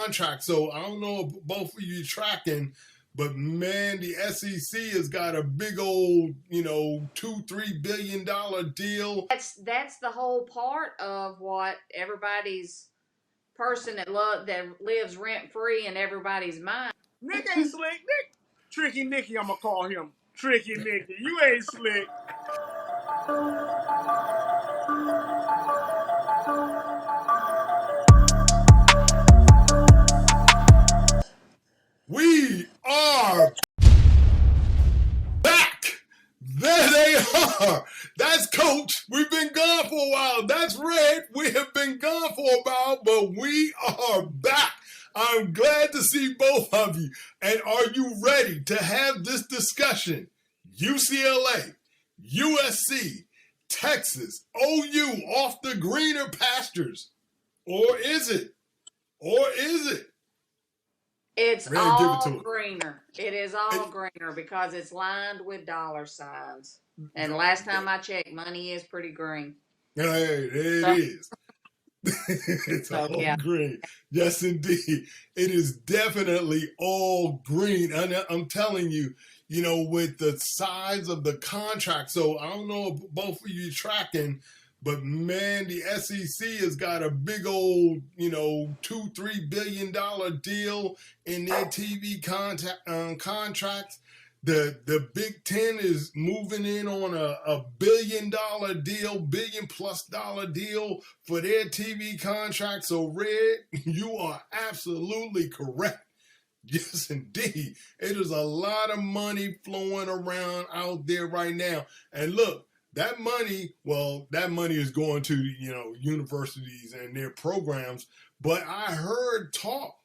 contract. So I don't know if both of you tracking, but man, the SEC has got a big old, $2-3 billion deal. That's the whole part of what everybody's person that lives rent free in everybody's mind. Nick ain't slick. Nick, Tricky Nicky, I'm gonna call him Tricky Nicky. You ain't slick. We are back. There they are. That's Coach. We've been gone for a while. That's Red. We have been gone for a while, but we are back. I'm glad to see both of you. And are you ready to have this discussion? UCLA, USC, Texas, OU off the greener pastures. Or is it? It's Red, all greener. It is all greener because it's lined with dollar signs. And last time I checked, money is pretty green. Hey, it is. It's all green. Yes, indeed. It is definitely all green. And I'm telling you, with the size of the contract. So I don't know if both of you tracking, but man, the SEC has got a big old, $2-3 billion deal in their TV contracts. The Big Ten is moving in on a $1 billion deal, $1 billion+ deal for their TV contract. So, Red, you are absolutely correct. Yes, indeed. It is a lot of money flowing around out there right now. And look, that money is going to, universities and their programs. But I heard talk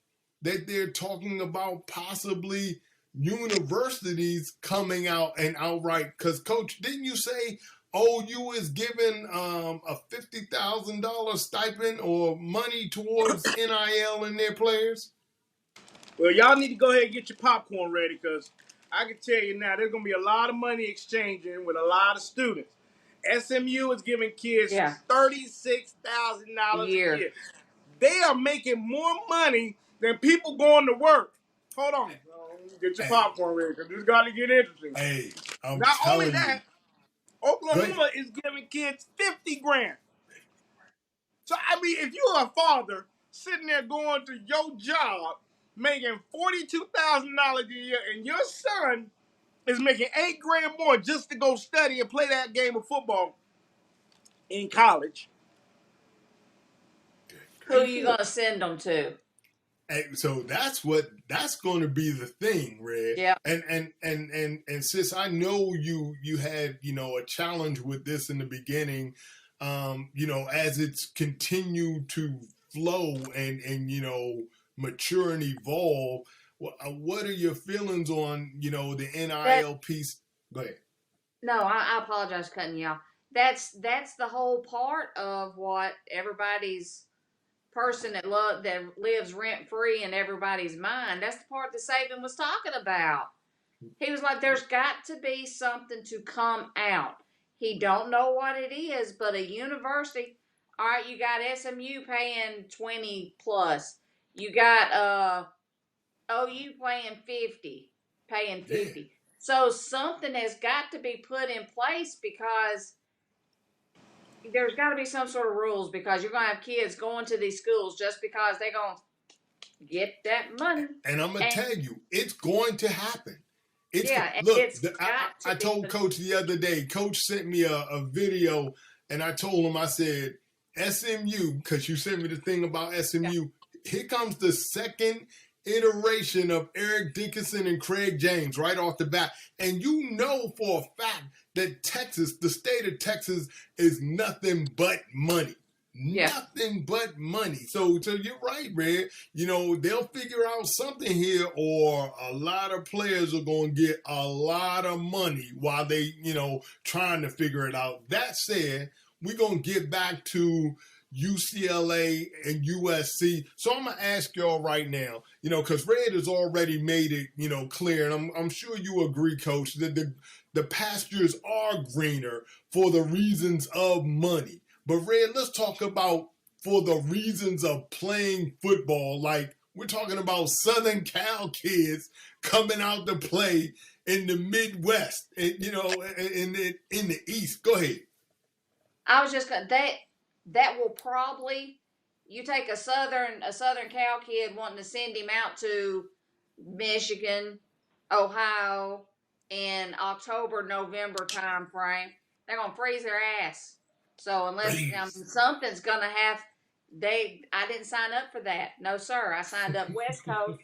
that they're talking about possibly universities coming out and outright, because Coach, didn't you say OU is giving a $50,000 stipend or money towards NIL in their players? Well, y'all need to go ahead and get your popcorn ready, because I can tell you now, there's going to be a lot of money exchanging with a lot of students. SMU is giving kids $36,000 a year. They are making more money than people going to work. Hold on. Get your popcorn ready, because this got to get interesting. Hey, not only that, Oklahoma is giving kids $50,000. So, I mean, if you're a father sitting there going to your job, making $42,000 a year, and your son is making $8,000 more just to go study and play that game of football in college. Who are you going to send them to? And so that's going to be the thing, Red. Yeah. And sis, I know you had, a challenge with this in the beginning, as it's continued to flow and mature and evolve. What are your feelings on, the NIL piece? Go ahead. No, I apologize for cutting you off. That's the whole part of what everybody's person that lives rent free in everybody's mind. That's the part that Saban was talking about. He was like, there's got to be something to come out. He don't know what it is, but a university, all right, you got SMU paying 20 plus. You got OU paying 50. Yeah. So something has got to be put in place, because there's got to be some sort of rules, because you're going to have kids going to these schools just because they're going to get that money. And I'm going to tell you, it's going to happen. I told Coach the other day, Coach sent me a video, and I told him, I said, SMU, because you sent me the thing about SMU, here comes the second iteration of Eric Dickinson and Craig James right off the bat. And you know for a fact that Texas, the state of Texas, is nothing but money. Yeah. Nothing but money. So you're right, Red. They'll figure out something here, or a lot of players are going to get a lot of money while they, trying to figure it out. That said, we're going to get back to UCLA and USC. So I'm going to ask y'all right now, because Red has already made it, clear, and I'm sure you agree, Coach, that the pastures are greener for the reasons of money. But Red, let's talk about for the reasons of playing football. Like, We're talking about Southern Cal kids coming out to play in the Midwest, and in the East. Go ahead. I was just gonna that will probably, you take a Southern Cal kid wanting to send him out to Michigan, Ohio in October, November time frame, they're gonna freeze their ass. So unless something's gonna have, I didn't sign up for that. No sir, I signed up West Coast.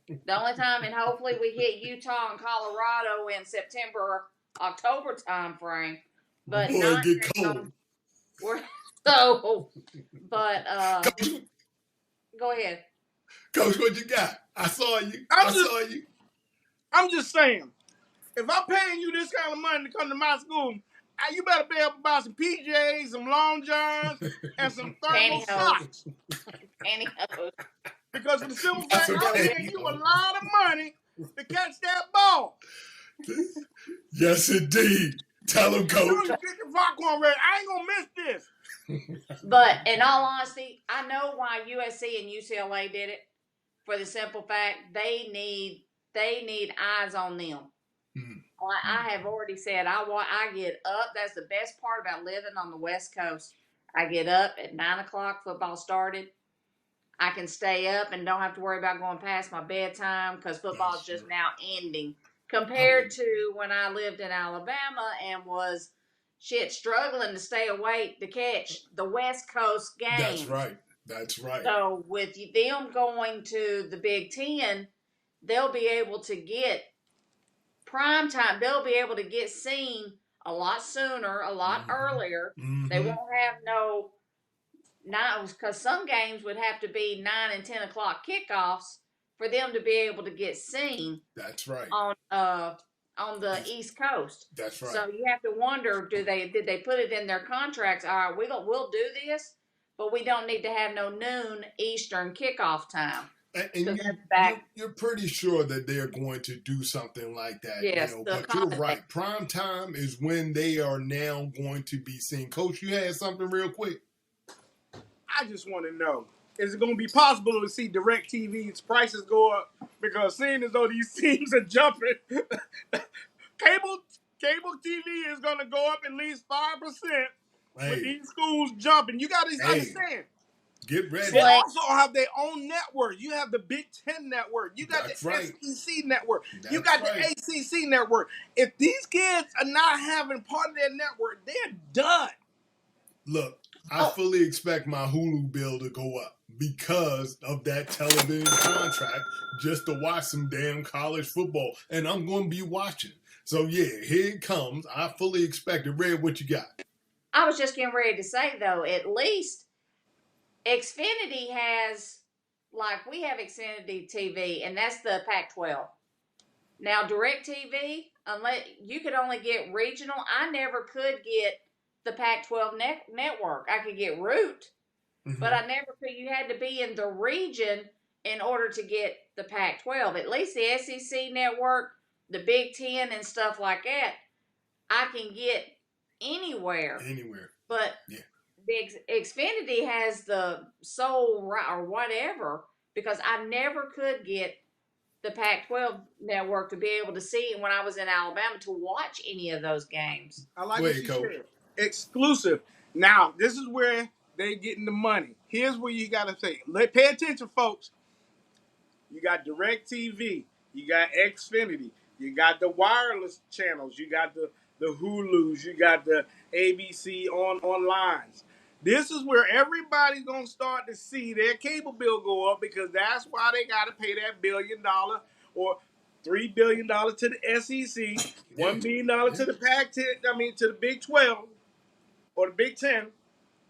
The only time, and hopefully we hit Utah and Colorado in September, October time frame. But boy, not get cold. Coach, go ahead. Coach, what you got? I saw you. I'm just saying, if I'm paying you this kind of money to come to my school, you better be able to buy some PJs, some long johns, and some thermal socks. Pantyhose. Because of the simple fact, I'm paying you a lot of money to catch that ball. Yes, indeed. Tell him, Coach. Get your popcorn ready. I ain't gonna miss this. But in all honesty, I know why USC and UCLA did it. For the simple fact, they need eyes on them. Mm-hmm. I have already said I get up. That's the best part about living on the West Coast. I get up at 9:00. Football started. I can stay up and don't have to worry about going past my bedtime because football is just now ending. Compared to when I lived in Alabama and was struggling to stay awake to catch the West Coast games. That's right. So with them going to the Big Ten, they'll be able to get prime time. They'll be able to get seen a lot sooner, a lot earlier. Mm-hmm. They won't have because some games would have to be 9 and 10 o'clock kickoffs for them to be able to get seen. That's right. On the East Coast. That's right. So you have to wonder, did they put it in their contracts? All right, we'll do this, but we don't need to have no noon Eastern kickoff time. And you're pretty sure that they're going to do something like that. Yes, but you're right. Prime time is when they are now going to be seen. Coach, you had something real quick. I just want to know, is it going to be possible to see DirecTV's prices go up? Because seeing as though these teams are jumping, cable TV is going to go up at least 5% with these schools jumping. You got to understand. Get ready. They also have their own network. You have the Big Ten network. You got the SEC network. You got the ACC network. If these kids are not having part of their network, they're done. Look, I fully expect my Hulu bill to go up because of that television contract just to watch some damn college football. And I'm going to be watching. So, yeah, here it comes. I fully expect it. Red, what you got? I was just getting ready to say, though, at least Xfinity has, we have Xfinity TV, and that's the Pac-12. Now, DirecTV, unless you could only get regional, I never could get the Pac-12 network. I could get Root, but I never could. You had to be in the region in order to get the Pac-12. At least the SEC network, the Big Ten and stuff like that, I can get anywhere. But the Xfinity has the sole right or whatever, because I never could get the Pac-12 network to be able to see it when I was in Alabama to watch any of those games. I like what you said. Exclusive. Now, this is where they're getting the money. Here's where you got to say, pay attention, folks. You got DirecTV. You got Xfinity. You got the wireless channels. You got the Hulus. You got the ABC onlines. This is where everybody's going to start to see their cable bill go up, because that's why they got to pay that $1 billion or $3 billion to the SEC, $1 billion to the Pac-10, to the Big 12 or the Big 10.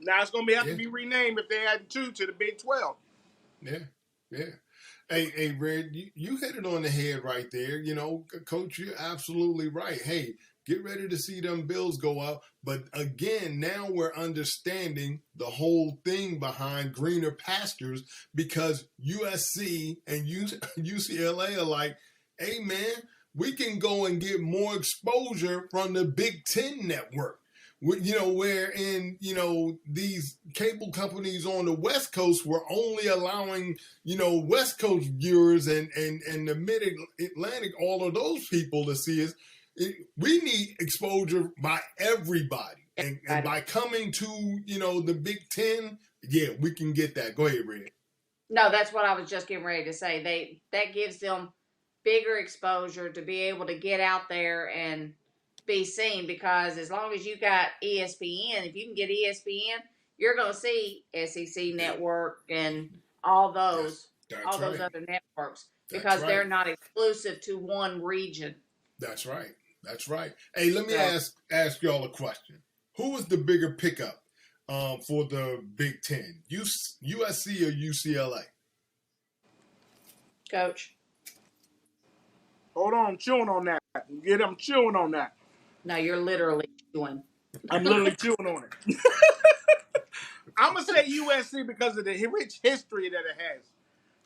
Now it's going to have to be renamed if they add 2 to the Big 12. Yeah. Hey, Red, you hit it on the head right there. Coach, you're absolutely right. Hey, get ready to see them bills go up. But again, now we're understanding the whole thing behind greener pastures, because USC and UCLA are like, hey, man, we can go and get more exposure from the Big Ten network. Wherein, these cable companies on the West Coast were only allowing, West Coast viewers and the Mid-Atlantic, all of those people to see us. We need exposure by everybody. And by coming to, the Big Ten, yeah, we can get that. Go ahead, Red. No, that's what I was just getting ready to say. That gives them bigger exposure to be able to get out there and be seen, because as long as you got ESPN, if you can get ESPN, you're going to see SEC Network and all those those other networks, because they're not exclusive to one region. That's right. That's right. Hey, let me ask y'all a question. Who was the bigger pickup for the Big Ten? USC or UCLA? Coach. Hold on, I'm chewing on that. I'm chewing on that. No, you're literally chewing. I'm literally chewing on it. I'm going to say USC because of the rich history that it has.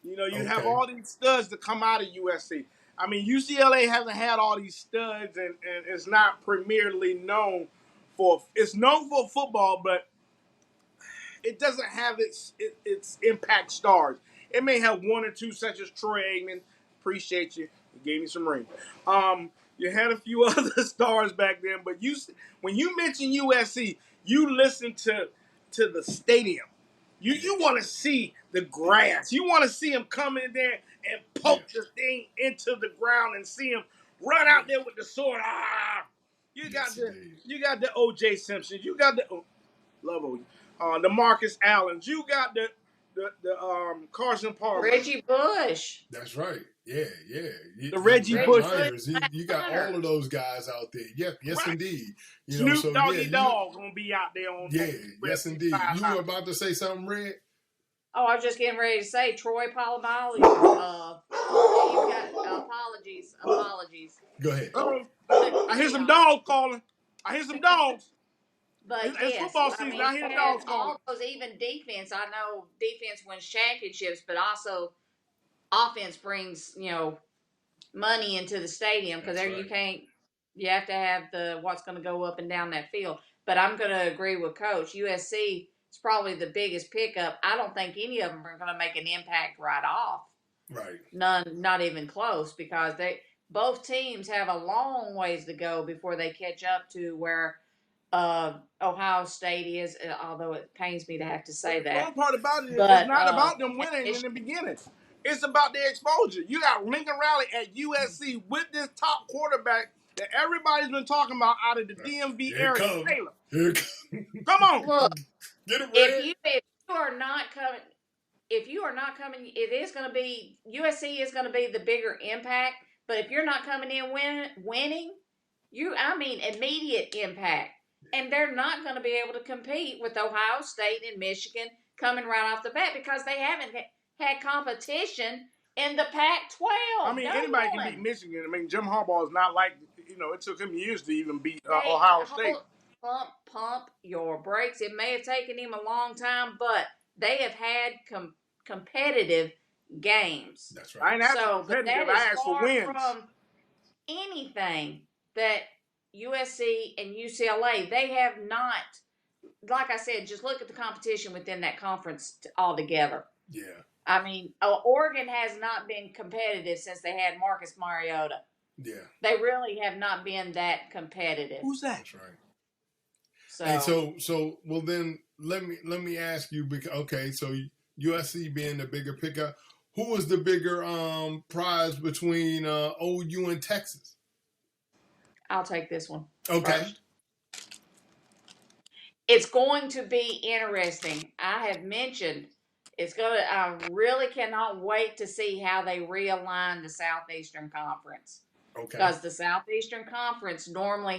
You have all these studs that come out of USC. I mean, UCLA hasn't had all these studs, and it's not premierly known for. It's known for football, but it doesn't have its impact stars. It may have one or two, such as Troy Aikman. Appreciate you. You gave me some ring. You had a few other stars back then, but when you mention USC, you listen to the stadium. You want to see the grass. You want to see him come in there and poke the thing into the ground and see him run out there with the sword. You got the O.J. Simpsons. You got the the Marcus Allens. You got the Carson Palmer. Reggie Bush. That's right. Yeah. The Reggie Bush. You got all of those guys out there. Yes, right. Indeed. Snoop Doggy Dogg gonna be out there on. Yeah, yes, indeed. You were about to say something, Red? Oh, I was just getting ready to say Troy Polamalu. You got apologies. Go ahead. I hear some dogs calling. But it's football season. I hear dogs calling. All those, even defense. I know defense wins championships, but also offense brings money into the stadium, because you have to have what's going to go up and down that field. But I'm going to agree with Coach. USC is probably the biggest pickup. I don't think any of them are going to make an impact right off. Right. None, not even close, because both teams have a long ways to go before they catch up to where Ohio State is, although it pains me to have to say that. The fun part about it is it's not about them winning in the beginning. It's about their exposure. You got Lincoln Riley at USC with this top quarterback that everybody's been talking about out of the DMV area. Taylor. Come on. Look, get it if you are not coming, it is going to be, USC is going to be the bigger impact. But if you're not coming in winning, immediate impact. And they're not going to be able to compete with Ohio State and Michigan coming right off the bat, because they haven't had competition in the Pac-12. Anybody can beat Michigan. Jim Harbaugh is not like, it took him years to even beat Ohio State. Pump your brakes. It may have taken him a long time, but they have had competitive games. That's right. I ain't asked for competitive. I asked for wins. From anything that USC and UCLA, they have not, like I said, just look at the competition within that conference altogether. Yeah. Oregon has not been competitive since they had Marcus Mariota. Yeah. They really have not been that competitive. Who's that? That's right. So well then let me ask you, because so USC being the bigger pickup, who was the bigger prize between OU and Texas? I'll take this one. Okay. First. It's going to be interesting. I have mentioned I really cannot wait to see how they realign the Southeastern Conference. Okay. Because the Southeastern Conference normally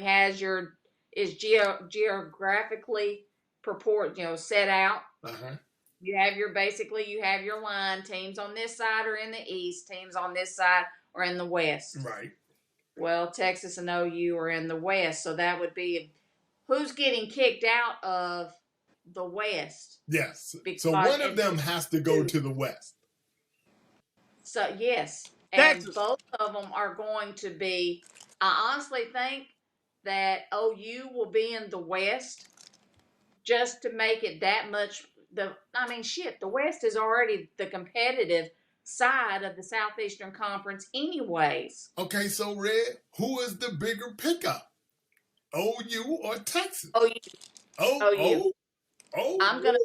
is geographically set out. Uh-huh. You have your line. Teams on this side are in the East. Teams on this side are in the West. Right. Well, Texas and OU are in the West, so that would be who's getting kicked out of the West. Yes. So one of them has to go to the West. So, yes. Texas. And both of them are going to be, I honestly think that OU will be in the West just to make it that much. The West is already the competitive side of the Southeastern Conference, anyways. Okay, so Red, who is the bigger pickup, OU or Texas? OU. Oh. I'm gonna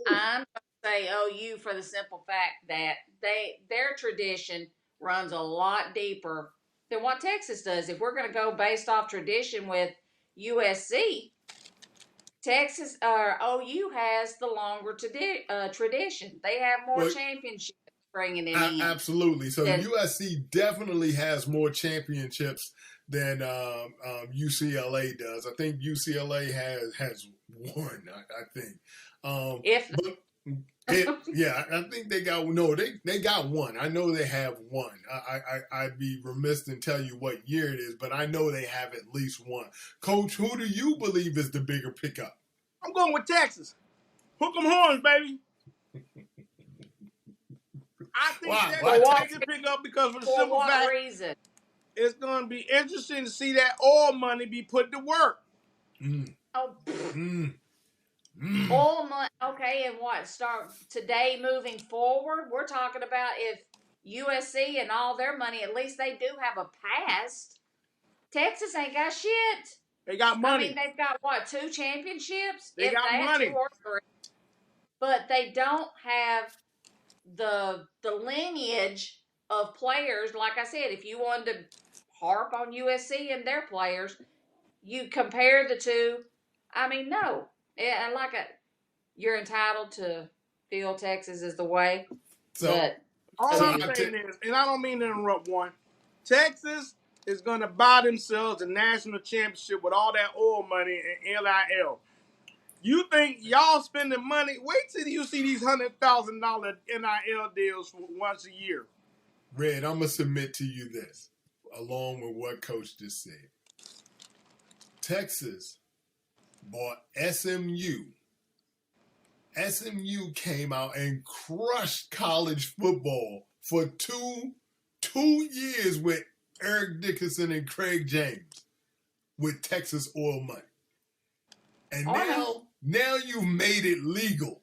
say OU for the simple fact that their tradition runs a lot deeper than what Texas does. If we're gonna go based off tradition with USC, Texas or OU has the longer tradition. They have more championships bringing it in. Absolutely. So USC definitely has more championships than UCLA does. I think UCLA has one. I think. I think they got one. I know they have one. I'd be remiss to tell you what year it is, but I know they have at least one. Coach, who do you believe is the bigger pickup? I'm going with Texas. Hook 'em horns, baby. I think Texas pick up because for the simple fact, reason? It's going to be interesting to see that oil money be put to work. Oil money. Okay, and what? Start today moving forward? We're talking about if USC and all their money, at least they do have a past. Texas ain't got shit. They got money. I mean, they've got, 2 championships? They got money. 2 or 3. But they don't have the lineage of players. Like I said, if you wanted to harp on USC and their players, you compare the two. I mean, no. You're entitled to feel Texas is the way. All I'm saying is, and I don't mean to interrupt one, Texas is going to buy themselves a national championship with all that oil money and NIL. You think y'all spending money? Wait till you see these $100,000 NIL deals for once a year. Red, I'm going to submit to you this, along with what Coach just said. Texas bought SMU. SMU came out and crushed college football for two years with Eric Dickerson and Craig James with Texas oil money. And now you've made it legal.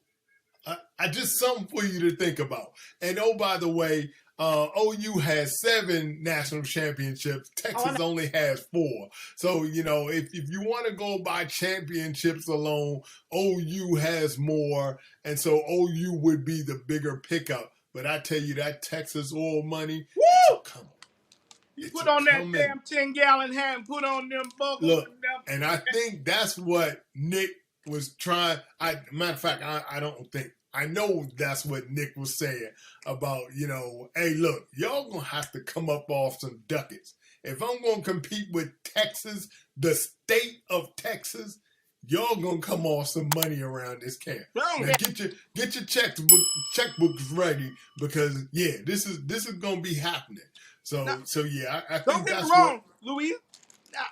I just something for you to think about. And by the way, OU has 7 national championships. Texas only has 4. So, if you want to go by championships alone, OU has more. And so OU would be the bigger pickup. But I tell you, that Texas oil money, woo! Come on. You put on that damn 10-gallon hat and put on them buckles. Look, and I think that's what Nick was trying. Matter of fact, I know that's what Nick was saying about, hey, look, y'all going to have to come up off some ducats. If I'm going to compete with Texas, the state of Texas, y'all going to come off some money around this camp. Now get your checkbooks ready because, this is going to be happening. I think don't get me wrong, Louise.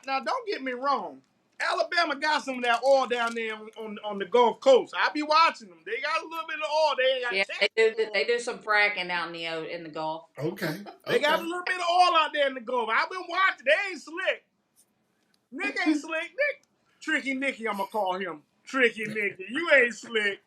Now, don't get me wrong. Alabama got some of that oil down there on the Gulf Coast. I be watching them. They got a little bit of oil. They do some fracking out in the Gulf. Okay. They got a little bit of oil out there in the Gulf. I've been watching. They ain't slick. Nick ain't slick. Nick, Tricky Nicky, I'm gonna call him. Tricky Nicky. You ain't slick.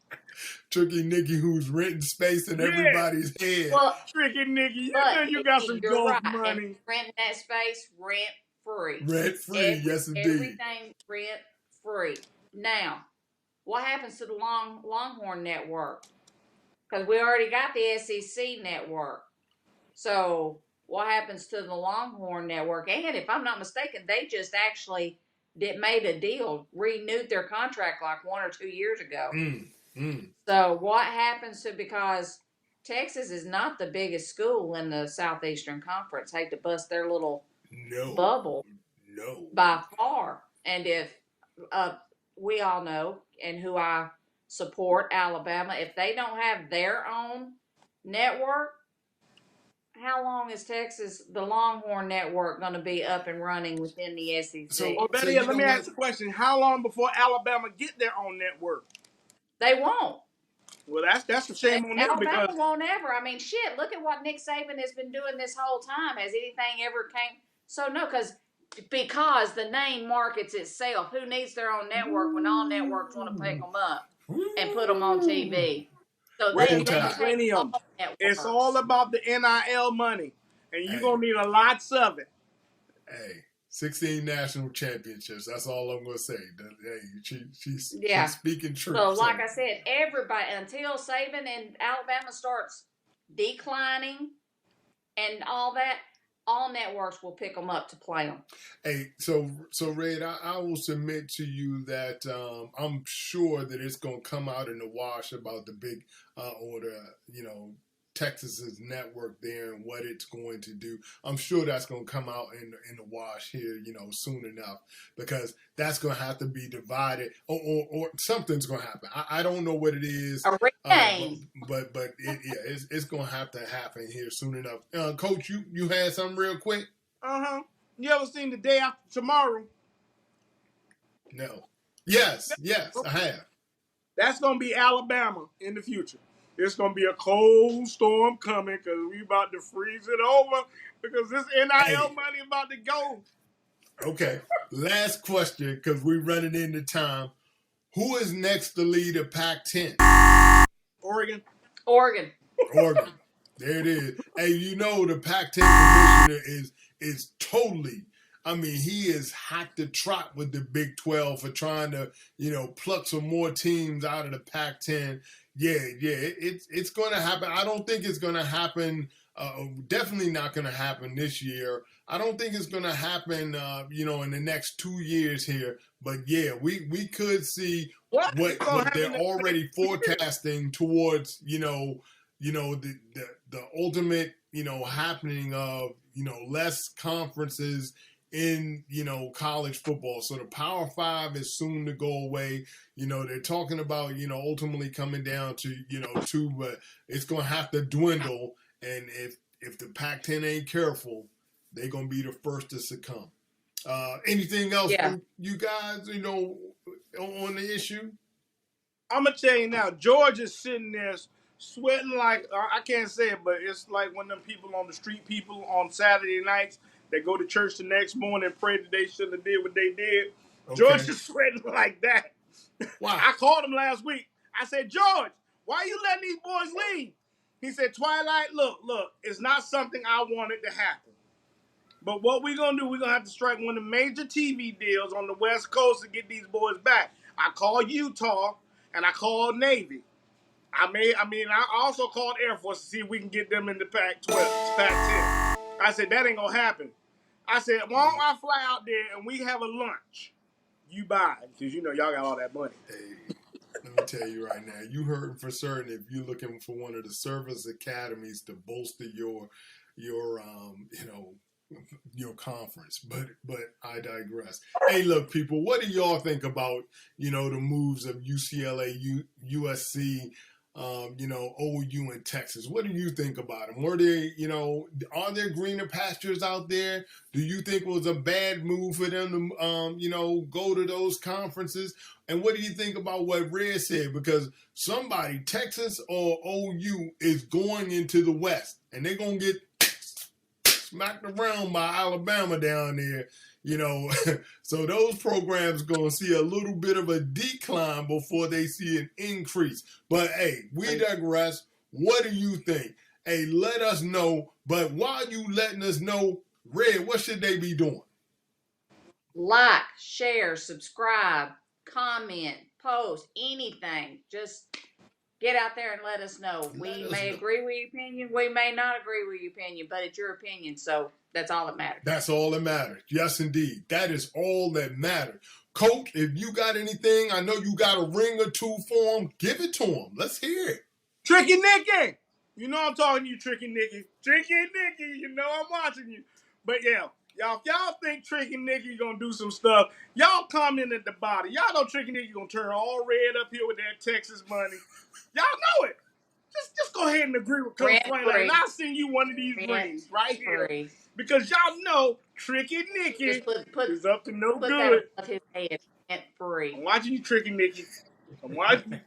Tricky Nicky, who's renting space in everybody's head. Well, Tricky Nicky, you know you got some Gulf money. And renting that space rent-free. Rent-free, yes indeed. Everything rent-free. Now, what happens to the Longhorn Network? Because we already got the SEC network. So, what happens to the Longhorn Network? And if I'm not mistaken, they just actually made a deal, renewed their contract like 1 or 2 years ago. So what happens because Texas is not the biggest school in the Southeastern Conference. Hate to bust their little bubble. No. By far. And if we all know, and who I support, Alabama, if they don't have their own network, how long is the Longhorn Network, going to be up and running within the SEC? Let me ask the question. How long before Alabama get their own network? They won't. Well, that's a shame on them. Alabama won't ever. I mean, shit, look at what Nick Saban has been doing this whole time. Has anything ever came? So, no, because because the name markets itself. Who needs their own network when all networks want to pick them up and put them on TV? So they take Millennium. all networks. It's all about the NIL money, and you're going to need a lots of it. Hey, 16 national championships. That's all I'm going to say. Hey, she's speaking truth. So, like I said, everybody, until Saban and Alabama starts declining and all that, all networks will pick them up to play them. Hey, so Red, I will submit to you that I'm sure that it's going to come out in the wash about the big or the, Texas's network there and what it's going to do. I'm sure that's going to come out in the wash here, soon enough, because that's going to have to be divided or something's going to happen. I don't know what it is, but it's going to have to happen here soon enough. Coach, you had something real quick? You ever seen The Day After Tomorrow? No. Yes, I have. That's going to be Alabama in the future. It's going to be a cold storm coming because we about to freeze it over because this NIL money about to go. Okay. Last question because we're running into time. Who is next to lead the Pac-10? Oregon. There it is. Hey, the Pac-10 commissioner is totally, he is hot to trot with the Big 12 for trying to, pluck some more teams out of the Pac-10. Yeah, it's going to happen. I don't think it's going to happen. Definitely not going to happen this year. I don't think it's going to happen, in the next 2 years here. But yeah, we could see what they're already forecasting towards, the ultimate, happening of, less conferences in, college football. So the Power 5 is soon to go away. They're talking about, ultimately coming down to, 2, but it's going to have to dwindle. And if the Pac-10 ain't careful, they're going to be the first to succumb. Anything else from you guys, on the issue? I'm going to tell you now, Georgia's sitting there sweating like, I can't say it, but it's like one of them people on the street people on Saturday nights. They go to church the next morning and pray that they shouldn't have did what they did. Okay. George is sweating like that. Wow. I called him last week. I said, George, why are you letting these boys leave? He said, Twilight, look, it's not something I wanted to happen. But what we're going to do, we're going to have to strike one of the major TV deals on the West Coast to get these boys back. I called Utah and I called Navy. I also called Air Force to see if we can get them in the Pac-12, Pac-10. I said, that ain't going to happen. I said, why don't I fly out there and we have a lunch? You buy it, because y'all got all that money. Hey, let me tell you right now, you heard for certain if you're looking for one of the service academies to bolster your conference. But I digress. Hey, look, people, what do y'all think about, the moves of UCLA, USC, OU in Texas? What do you think about them? Were they, are there greener pastures out there? Do you think it was a bad move for them to, go to those conferences? And what do you think about what Red said? Because somebody, Texas or OU, is going into the West, and they're going to get smacked around by Alabama down there. So those programs going to see a little bit of a decline before they see an increase. But, hey, we digress. What do you think? Hey, let us know. But while you letting us know, Red, what should they be doing? Like, share, subscribe, comment, post, anything. Just get out there and let us know. We may agree with your opinion. We may not agree with your opinion, but it's your opinion, so that's all that matters. That's all that matters. Yes, indeed. That is all that matters. Coach, if you got anything, I know you got a ring or two for him. Give it to him. Let's hear it. Tricky Nicky. I'm talking to you, Tricky Nicky. Tricky Nicky, I'm watching you. But, yeah. Y'all, if y'all think Tricky Nicky gonna do some stuff, y'all comment at the bottom. Y'all know Tricky Nicky gonna turn all red up here with that Texas money. Y'all know it. Just go ahead and agree with Coach Twilight. And I'll send you one of these rings right here. Because y'all know Tricky Nicky is up to no put good. That above his head. Rent-free. I'm watching you, Tricky Nicky. I'm watching you.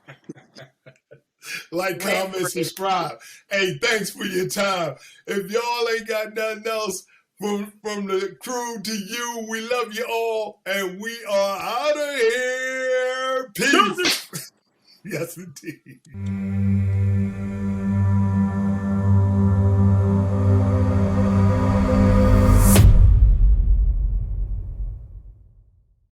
Like, comment, subscribe. Hey, thanks for your time. If y'all ain't got nothing else, from the crew to you, we love you all, and we are out of here. Peace. Yes, indeed.